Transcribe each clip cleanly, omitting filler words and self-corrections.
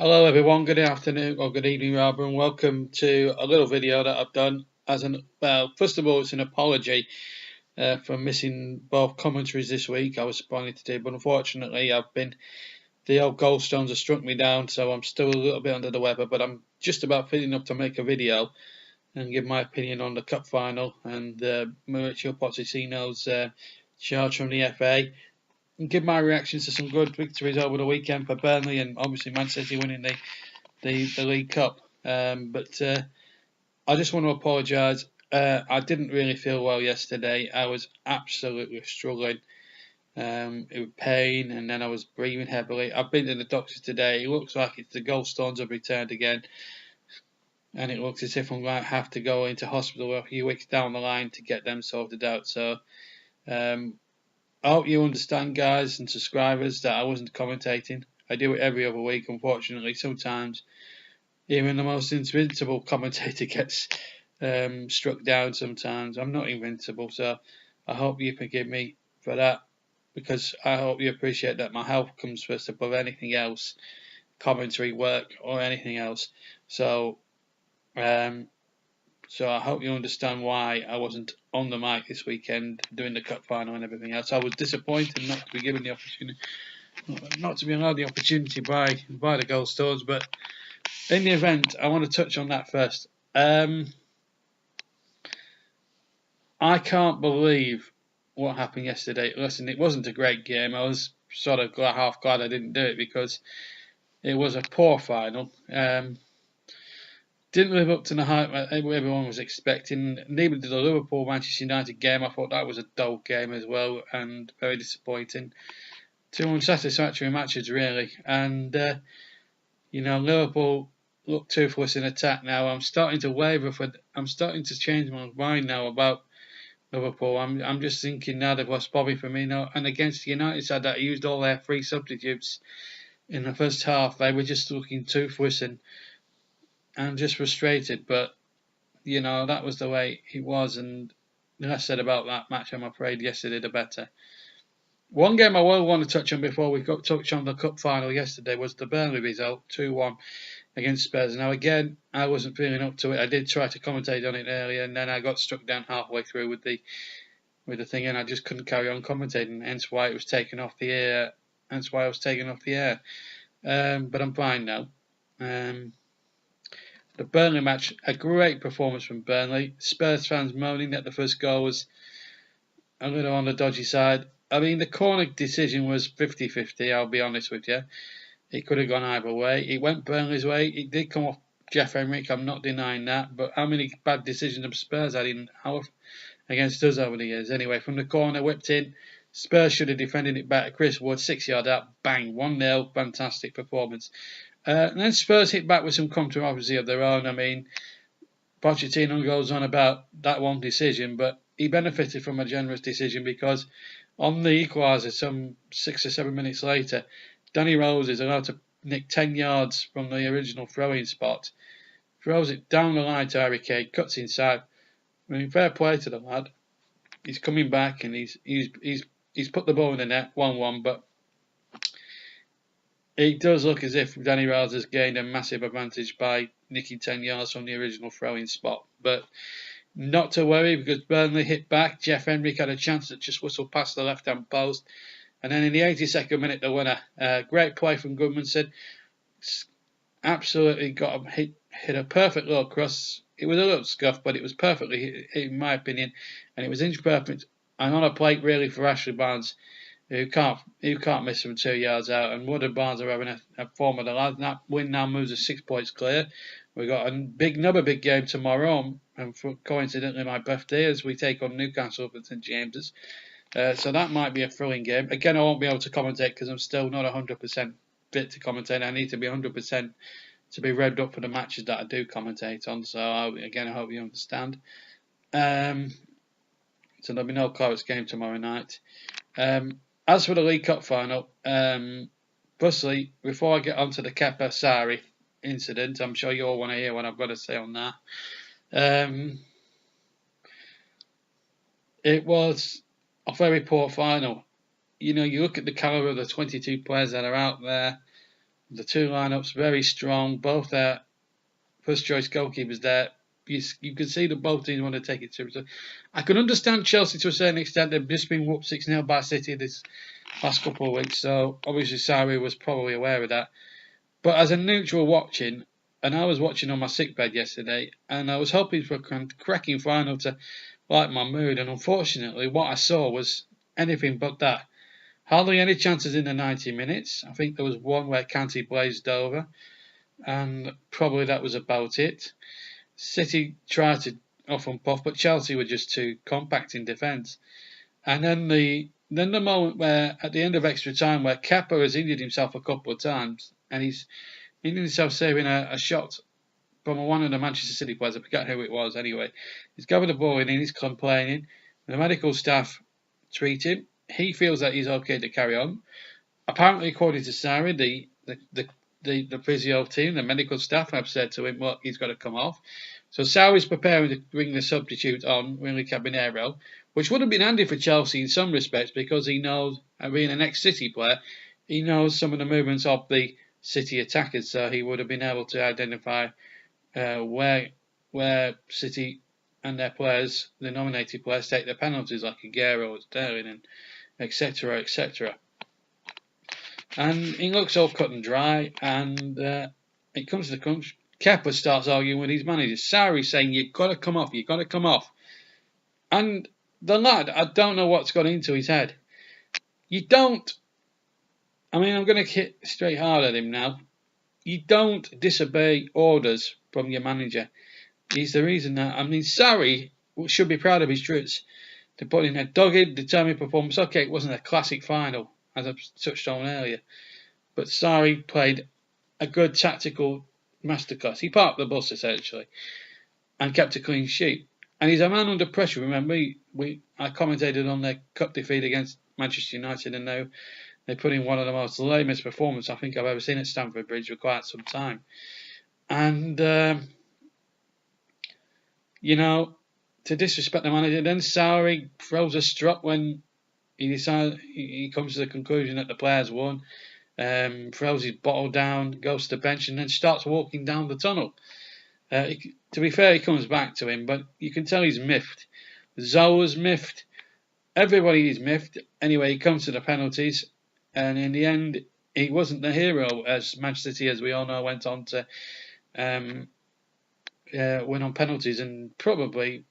Hello everyone, good afternoon or good evening rather, and welcome to a little video that I've done as first of all it's an apology for missing both commentaries this week. I was planning to do, but unfortunately the old gallstones have struck me down, so I'm still a little bit under the weather, but I'm just about feeling up to make a video and give my opinion on the cup final and Mauricio Pochettino's charge from the FA. And give my reactions to some good victories over the weekend for Burnley and obviously Man City winning the League Cup. But I just want to apologise. I didn't really feel well yesterday. I was absolutely struggling. It was pain, and then I was breathing heavily. I've been to the doctor today. It looks like it's the gallstones have returned again, and it looks as if I'm going to have to go into hospital a few weeks down the line to get them sorted out. So I hope you understand, guys and subscribers, that I wasn't commentating. I do it every other week, unfortunately. Sometimes even the most invincible commentator gets struck down sometimes. I'm not invincible, so I hope you forgive me for that, because I hope you appreciate that my health comes first above anything else, commentary work or anything else. So I hope you understand why I wasn't on the mic this weekend doing the cup final and everything else. I was disappointed not to be given the opportunity, not to be allowed the opportunity by the Goldstones. But in the event, I want to touch on that first. I can't believe what happened yesterday. Listen, it wasn't a great game. I was sort of half glad I didn't do it because it was a poor final. Didn't live up to the hype everyone was expecting. Neither did the Liverpool Manchester United game. I thought that was a dull game as well and very disappointing. Two unsatisfactory matches really. And Liverpool look toothless in attack now. I'm starting to waver. I'm starting to change my mind now about Liverpool. I'm just thinking now they've lost Bobby Firmino, and against the United side that used all their free substitutes in the first half, they were just looking toothless and just frustrated. But that was the way it was, and the less said about that match, I'm afraid, yesterday the better. One game I will want to touch on before we touch on the cup final yesterday was the Burnley result, 2-1 against Spurs. Now again, I wasn't feeling up to it. I did try to commentate on it earlier, and then I got struck down halfway through with the thing, and I just couldn't carry on commentating. Hence why it was taken off the air. Hence why I was taken off the air. But I'm fine now. The Burnley match, a great performance from Burnley. Spurs fans moaning that the first goal was a little on the dodgy side. I mean, the corner decision was 50-50, I'll be honest with you. It could have gone either way. It went Burnley's way. It did come off Jeff Emerick, I'm not denying that. But how many bad decisions have Spurs had against us over the years? Anyway, from the corner, whipped in. Spurs should have defended it better. Chris Wood, 6 yard out, bang, 1-0. Fantastic performance. And then Spurs hit back with some controversy of their own. I mean, Pochettino goes on about that one decision, but he benefited from a generous decision because on the equaliser some 6 or 7 minutes later, Danny Rose is allowed to nick 10 yards from the original throwing spot, throws it down the line to Harry Kane, cuts inside. I mean, fair play to the lad. He's coming back and he's put the ball in the net, 1-1, but it does look as if Danny Rose has gained a massive advantage by nicking 10 yards from the original throwing spot. But not to worry, because Burnley hit back. Jeff Emerick had a chance to just whistle past the left-hand post. And then in the 82nd minute, the winner. Great play from Goodmanson. Absolutely got hit a perfect little cross. It was a little scuff, but it was perfectly hit, in my opinion. And it was inch perfect. And on a plate, really, for Ashley Barnes, who can't miss from 2 yards out. And Wood and Barnes are having a form of the lads. That win now moves us 6 points clear. We've got another big game tomorrow, and for coincidentally my birthday, as we take on Newcastle at St James's. So that might be a thrilling game. Again, I won't be able to commentate because I'm still not 100% fit to commentate. I need to be 100% to be revved up for the matches that I do commentate on. So I hope you understand. So there'll be no Clarets game tomorrow night. As for the League Cup final, firstly, before I get onto the Kepa Sarri incident, I'm sure you all want to hear what I've got to say on that. It was a very poor final. You look at the calibre of the 22 players that are out there. The two lineups very strong. Both their first choice goalkeepers there. You can see that both teams want to take it seriously. I can understand Chelsea to a certain extent. They've just been whooped 6-0 by City this last couple of weeks, so obviously Sarri was probably aware of that. But as a neutral watching, and I was watching on my sickbed yesterday, and I was hoping for a cracking final to light my mood, and unfortunately what I saw was anything but that. Hardly any chances in the 90 minutes. I think there was one where Kante blazed over, and probably that was about it. City tried to off and puff, but Chelsea were just too compact in defence. And then the moment where, at the end of extra time, where Kepa has injured himself a couple of times, and he's injured himself saving a shot from one of the Manchester City players. I forget who it was anyway. He's gathered the ball in, he's complaining. The medical staff treat him. He feels that he's okay to carry on. Apparently, according to Sarri, the physio team, the medical staff have said to him, look, he's got to come off. So Sarri's preparing to bring the substitute on, Willy Caballero, which would have been handy for Chelsea in some respects because he knows, being an ex-City player, he knows some of the movements of the City attackers, so he would have been able to identify where City and their players, the nominated players, take their penalties, like Aguero, Sterling, and etc., etc. And he looks all cut and dry, and it comes to the crunch. Kepa starts arguing with his manager. Sarri saying, you've got to come off, you've got to come off. And the lad, I don't know what's got into his head. You don't, I mean, I'm going to hit straight hard at him now. You don't disobey orders from your manager. He's the reason that, I mean, Sarri should be proud of his troops to put in a dogged, determined performance. Okay, it wasn't a classic final, as I touched on earlier, but Sarri played a good tactical masterclass. He parked the bus, essentially, and kept a clean sheet. And he's a man under pressure. Remember, I commentated on their cup defeat against Manchester United, and they put in one of the most lamest performances I think I've ever seen at Stamford Bridge for quite some time. And, you know, to disrespect the manager, then Sarri throws a strut when he comes to the conclusion that the players won, throws his bottle down, goes to the bench, and then starts walking down the tunnel. To be fair, he comes back to him, but you can tell he's miffed. Zola's miffed. Everybody is miffed. Anyway, he comes to the penalties, and in the end, he wasn't the hero, as Manchester City, as we all know, went on to win on penalties, and probably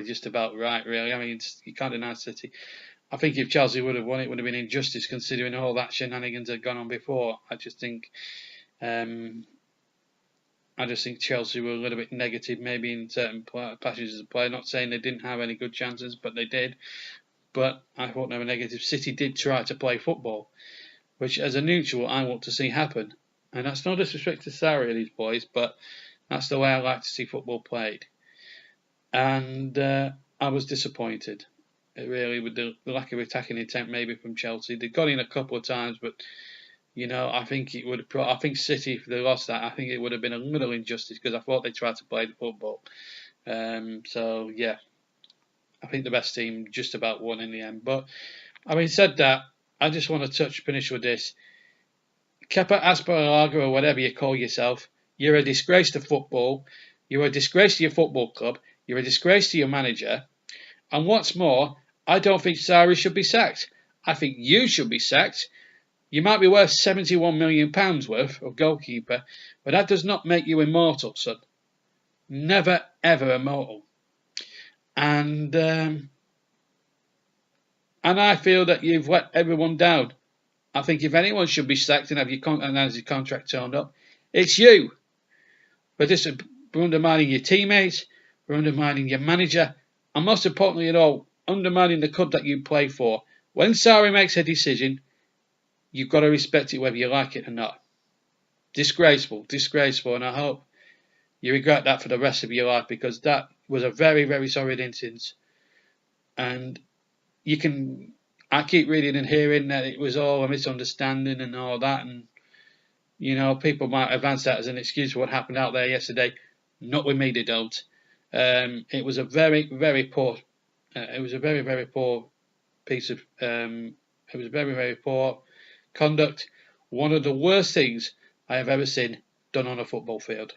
just about right, really. I mean, you can't deny City. I think if Chelsea would have won, it would have been injustice considering all that shenanigans had gone on before. I just think Chelsea were a little bit negative, maybe in certain passages of play. Not saying they didn't have any good chances, but they did. But I thought they were negative. City did try to play football, which as a neutral I want to see happen. And that's no disrespect to Sarri and these boys, but that's the way I like to see football played. And I was disappointed. Really, with the lack of attacking intent maybe from Chelsea. They got in a couple of times, but you know, I think it would. I think City, if they lost that, I think it would have been a little injustice because I thought they tried to play the football. So yeah, I think the best team just about won in the end. But having said that, I just want to finish with this. Kepa Arrizabalaga, or whatever you call yourself, you're a disgrace to football. You're a disgrace to your football club. You're a disgrace to your manager. And what's more, I don't think Sarri should be sacked. I think you should be sacked. You might be worth £71 million worth of goalkeeper, but that does not make you immortal, son. Never, ever immortal. And I feel that you've let everyone down. I think if anyone should be sacked and have your contract turned up, it's you. But this is undermining your teammates, for undermining your manager, and most importantly of all, undermining the club that you play for. When Sarri makes a decision, you've got to respect it whether you like it or not. Disgraceful, disgraceful, and I hope you regret that for the rest of your life because that was a very, very sorry incident. And I keep reading and hearing that it was all a misunderstanding and all that, and you know, people might advance that as an excuse for what happened out there yesterday. Not with me, they don't. It was a very, very poor. It was a very, very poor piece of. It was very, very poor conduct. One of the worst things I have ever seen done on a football field.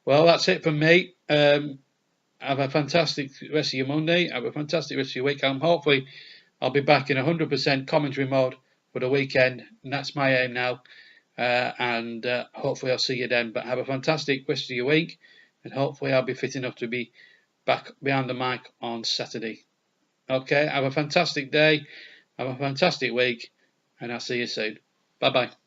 Well, that's it from me. Have a fantastic rest of your Monday. Have a fantastic rest of your week. Hopefully I'll be back in 100% commentary mode for the weekend, and that's my aim now. Hopefully I'll see you then. But have a fantastic rest of your week, and hopefully I'll be fit enough to be back behind the mic on Saturday. Okay, have a fantastic day, have a fantastic week, and I'll see you soon. Bye bye.